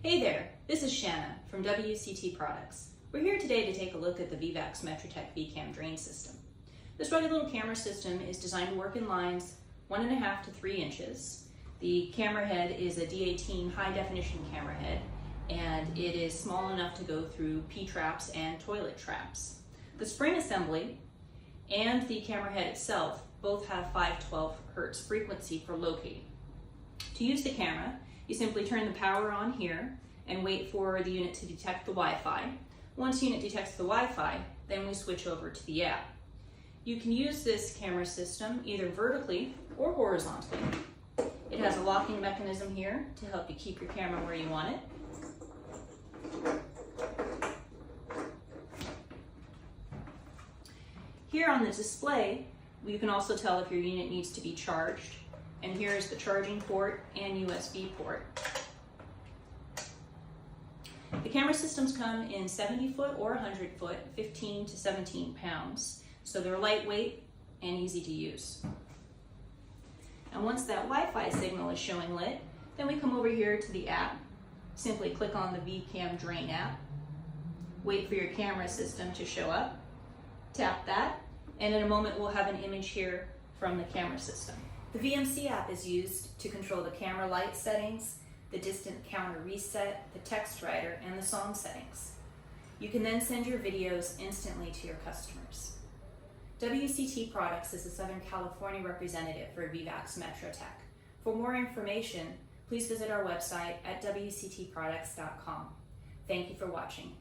Hey there, this is Shanna from WCT Products. We're here today to take a look at the Vivax Metrotech vCamDrain system. This rugged little camera system is designed to work in lines 1.5 to 3 inches. The camera head is a D18 high definition camera head, and it is small enough to go through P-traps and toilet traps. The spring assembly and the camera head itself both have 512 Hz frequency for locating. To use the camera, you simply turn the power on here and wait for the unit to detect the Wi-Fi. Once the unit detects the Wi-Fi, then we switch over to the app. You can use this camera system either vertically or horizontally. It has a locking mechanism here to help you keep your camera where you want it. Here on the display, you can also tell if your unit needs to be charged. And here is the charging port and USB port. The camera systems come in 70 foot or 100 foot, 15 to 17 pounds. So they're lightweight and easy to use. And once that Wi-Fi signal is showing lit, then we come over here to the app. Simply click on the vCamDrain app. Wait for your camera system to show up. Tap that, and in a moment we'll have an image here from the camera system. The VMC app is used to control the camera light settings, the distant counter reset, the text writer, and the song settings. You can then send your videos instantly to your customers. WCT Products is the Southern California representative for Vivax Metrotech. For more information, please visit our website at wctproducts.com. Thank you for watching.